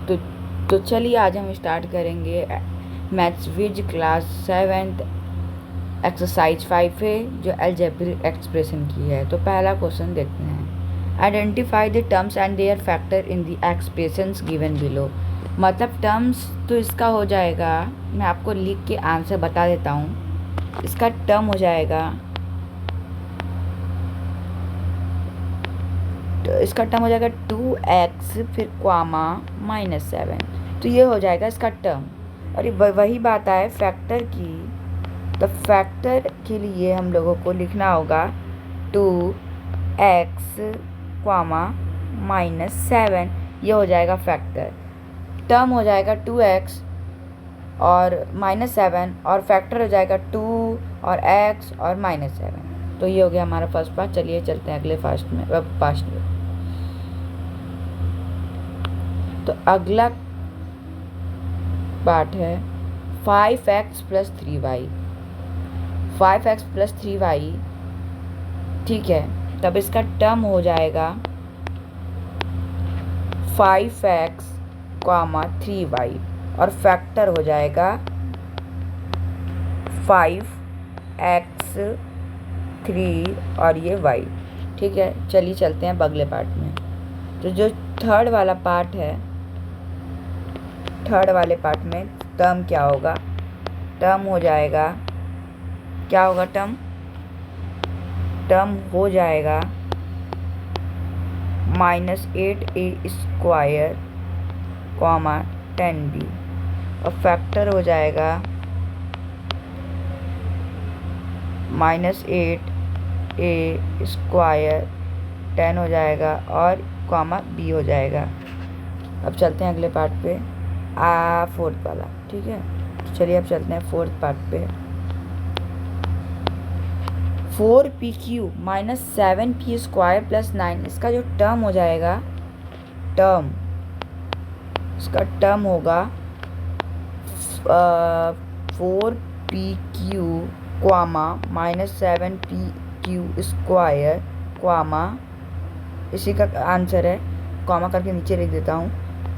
तो चलिए आज हम स्टार्ट करेंगे maths Vij class 7th exercise 5 है जो अलजेब्रिक एक्सप्रेशन की है। तो पहला क्वेश्चन देखते हैं, identify the terms and their factor in the expressions given below. मतलब टर्म्स तो इसका हो जाएगा, मैं आपको लिख के आंसर बता देता हूँ। इसका टर्म हो जाएगा, तो इसका टर्म हो जाएगा 2x फिर क्वामा -7। तो ये हो जाएगा इसका टर्म। और ये वही बात आए फैक्टर की, तो फैक्टर के लिए हम लोगों को लिखना होगा 2x क्वामा -7। ये हो जाएगा फैक्टर। टर्म हो जाएगा 2x और -7 और फैक्टर हो जाएगा 2 और x और -7। तो ये हो गया हमारा फर्स्ट पार्ट। चलिए चलते हैं अगले पार्ट में। तो अगला पार्ट है 5x + 3y। 5x + 3y, ठीक है। तब इसका टर्म हो जाएगा 5x, 3y और फैक्टर हो जाएगा 5x 3 और ये y, ठीक है। चलिए चलते हैं अगले पार्ट में। तो जो थर्ड वाला पार्ट है, थर्ड वाले पार्ट में टर्म क्या होगा? टर्म हो जाएगा, क्या होगा टर्म? टर्म हो जाएगा -8a² कॉमा 10b और फैक्टर हो जाएगा -8a² 10 हो जाएगा और कॉमा b हो जाएगा। अब चलते हैं अगले पार्ट पे, फोर्थ वाला, ठीक है। तो चलिए अब चलते हैं फोर्थ पार्ट पे। 4pq -7p² + 9, इसका जो टर्म हो जाएगा, टर्म इसका टर्म होगा 4pq क्वामा -7pq² क्वामा, इसी का आंसर है, कॉमा करके नीचे लिख देता हूँ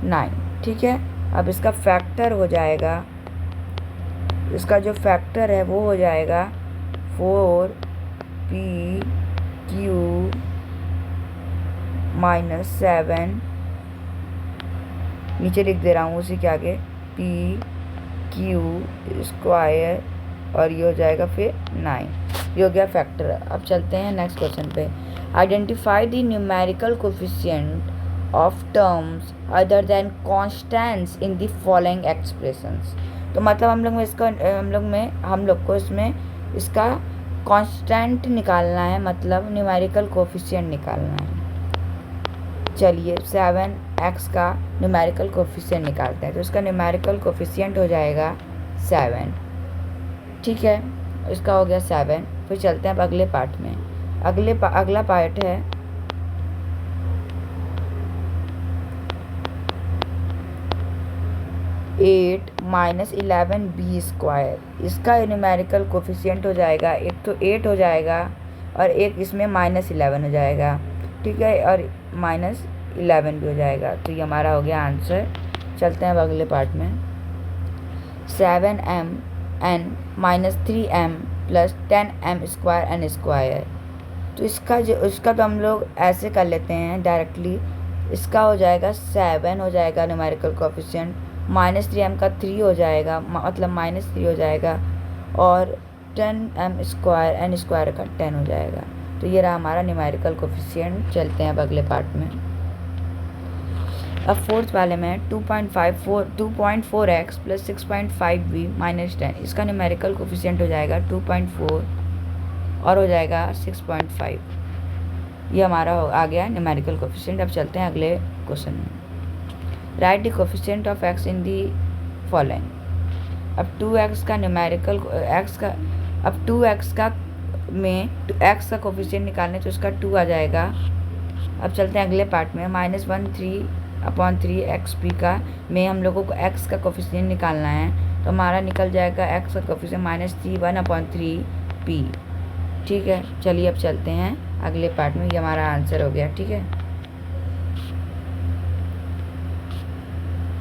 9, ठीक है। अब इसका फैक्टर हो जाएगा, इसका जो फैक्टर है वो हो जाएगा 4pq -7, नीचे लिख दे रहा हूँ उसी के आगे pq² और ये हो जाएगा फिर 9। ये हो गया फैक्टर। अब चलते हैं नेक्स्ट क्वेश्चन पे। Identify the numerical coefficient of terms other than constants in the following expressions. तो मतलब हम लोग को इसमें इसका कांस्टेंट निकालना है, मतलब न्यूमेरिकल कोफिशिएंट निकालना है। चलिए 7x का न्यूमेरिकल कोफिशिएंट निकालते हैं। तो इसका न्यूमेरिकल कोफिशिएंट हो जाएगा 7, ठीक है। इसका हो गया 7। फिर चलते हैं अब अगले पार्ट में। अगला पार्ट है 8 - 11b²। इसका न्यूमेरिकल कोफिशिएंट हो जाएगा, एक तो 8 हो जाएगा और एक इसमें -11 हो जाएगा, ठीक है, और -11 भी हो जाएगा। तो ये हमारा हो गया आंसर। चलते हैं अब अगले पार्ट में। 7m n -3m + 10m² n²। तो इसका तो हम लोग ऐसे कर लेते हैं डायरेक्टली। इसका हो जाएगा 7 हो जाएगा न्यूमेरिकल कोफिशिएंट, -3m का 3 हो जाएगा, मतलब -3 हो जाएगा, और 10m² n² का 10 हो जाएगा। तो ये रहा हमारा न्यूमेरिकल कोफिशिएंट। चलते हैं अब अगले पार्ट में। अब फोर्थ वाले में 2.4x + 6.5b - 10, इसका न्यूमेरिकल कोफिशिएंट हो जाएगा 2.4 और हो जाएगा 6.5। ये हमारा आ गया न्यूमेरिकल कोफिशिएंट। अब चलते हैं अगले क्वेश्चन में। Right the coefficient of x in the following. अब 2x का न्यूमेरिकल अब 2x का में x का कोफिशिएंट निकालने, तो इसका 2 आ जाएगा। अब चलते हैं अगले पार्ट में। -1/3 का में हम लोगों को x का कोफिशिएंट निकालना है। तो हमारा निकल जाएगा x का कोफिशिएंट -1/3p, ठीक है। चलिए अब चलते हैं अगले पार्ट में। ये हमारा आंसर हो गया, ठीक है।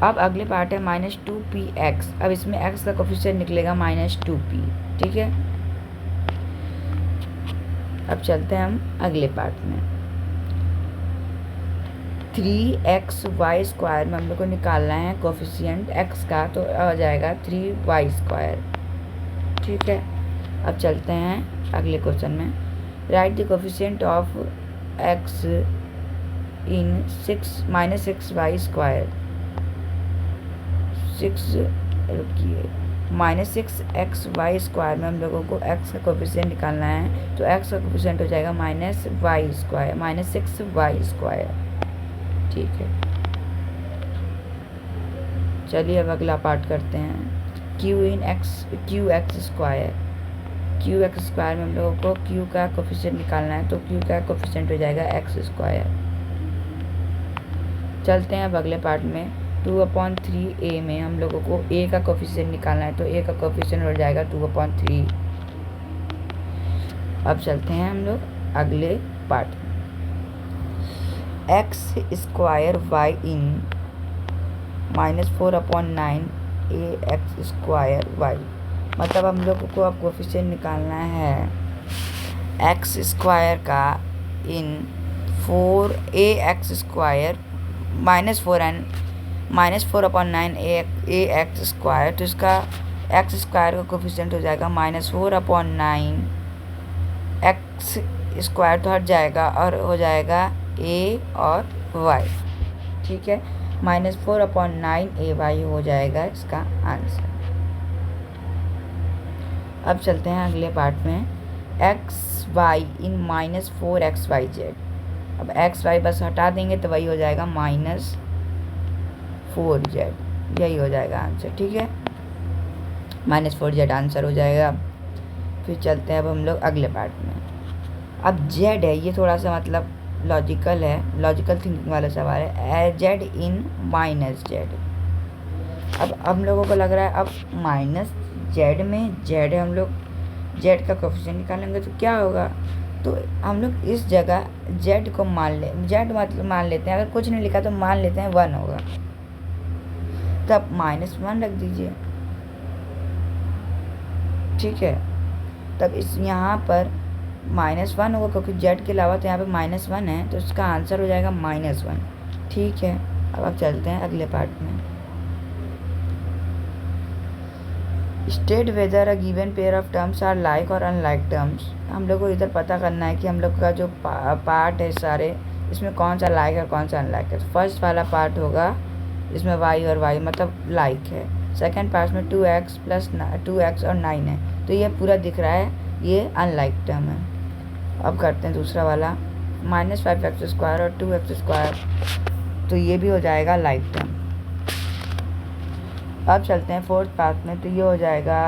अब अगले पार्ट है -2px। अब इसमें x का कोफिशिएंट निकलेगा -2p। ठीक है, अब चलते हैं हम अगले पार्ट में। 3xy² में हम लोग को निकालना है कोफिशिएंट x का, तो आ जाएगा 3y²। ठीक है, अब चलते हैं अगले क्वेश्चन में। Right the coefficient of x in -6y²। 6xy² में हम लोगों को x का कोफिशिएंट निकालना है, तो x का कोफिशिएंट हो जाएगा -y², -6y²। ठीक है, चलिए अब अगला पार्ट करते हैं। qx² में हम लोगों को q का कोफिशिएंट निकालना है, तो q का कोफिशिएंट हो जाएगा x²। चलते हैं अब अगले पार्ट में। 2/3a में हम लोगों को a का कोफिशिएंट निकालना है, तो a का कोफिशिएंट हो जाएगा 2/3। अब चलते हैं हम लोग अगले पार्ट में। x² इन -4/9 ax² मतलब हम लोगों को अब कोफिशिएंट निकालना है x² का इन 4ax² -4/9 ax², तो इसका x² का कोफिशिएंट हो जाएगा -4/9 x², तो हट जाएगा और हो जाएगा a और y। ठीक है, -4/9 ay हो जाएगा इसका आंसर। अब चलते हैं अगले पार्ट में। xy इन -4xyz। अब xy बस हटा देंगे तो वही हो जाएगा -4z, यही हो जाएगा आंसर। ठीक है, -4z आंसर हो जाएगा। फिर चलते हैं अब हम लोग अगले पार्ट में। अब z है, ये थोड़ा सा मतलब लॉजिकल है, लॉजिकल थिंकिंग वाला सवाल है। z इन -z। अब हम लोगों को लग रहा है अब -z में z है, हम लोग z का कोफिशिएंट निकालेंगे तो क्या होगा, तो हम लोग इस जगह z को z मतलब मान लेते हैं, अगर कुछ नहीं लिखा तो मान लेते हैं 1 होगा, तब -1 रख दीजिए। ठीक है, तब इस यहाँ पर -1 होगा क्योंकि z के अलावा तो यहाँ पे -1 है, तो इसका आंसर हो जाएगा -1। ठीक है, अब चलते हैं अगले पार्ट में। State whether a given pair of terms are like और अनलाइक टर्म्स। हम लोग को इधर पता करना है कि हम लोग का जो पार्ट है सारे, इसमें कौन सा लाइक है और कौन सा अनलाइक है। फर्स्ट वाला पार्ट होगा इसमें y और y मतलब लाइक है। सेकंड पार्ट में 2x और 9 है, तो ये पूरा दिख रहा है, ये अनलाइक टर्म है। अब करते हैं दूसरा वाला, -5x² और 2x², तो ये भी हो जाएगा लाइक टर्म। अब चलते हैं फोर्थ पार्ट में, तो ये हो जाएगा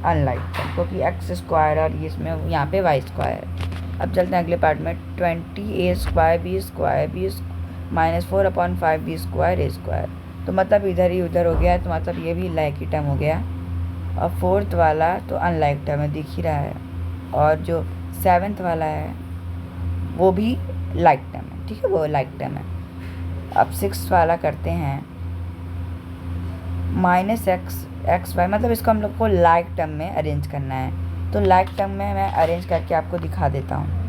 अनलाइक टर्म क्योंकि x² और इसमें यहाँ पे y² है। अब चलते हैं अगले पार्ट में। 20a² b² -4/5 b² तो मतलब इधर ही उधर हो गया, तो मतलब ये भी लाइक ही टर्म हो गया। और फोर्थ वाला तो अनलाइक टर्म है, दिख ही रहा है, और जो 7th वाला है वो भी लाइक टर्म है। ठीक है, वो लाइक टर्म है। अब 6th वाला करते हैं, -xy मतलब इसको हम लोग को लाइक टर्म में अरेंज करना है, तो लाइक टर्म में मैं अरेंज करके आपको दिखा देता हूँ।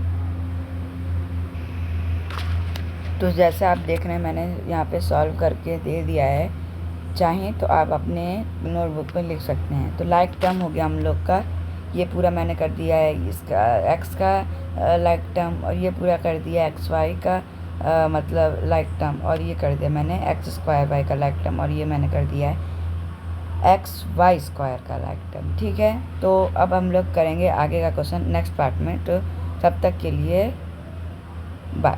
तो जैसे आप देख रहे हैं मैंने यहाँ पे सॉल्व करके दे दिया है, चाहें तो आप अपने नोटबुक पे लिख सकते हैं। तो लाइक टर्म हो गया हम लोग का, ये पूरा मैंने कर दिया है, इसका x का लाइक टर्म, और ये पूरा कर दिया xy का मतलब लाइक टर्म, और ये कर दिया मैंने x² का लाइक टर्म, और ये मैंने कर दिया है xy² का लाइक टर्म। ठीक है, तो अब हम लोग करेंगे आगे का क्वेश्चन नेक्स्ट पार्ट में, तो तब तक के लिए बाय।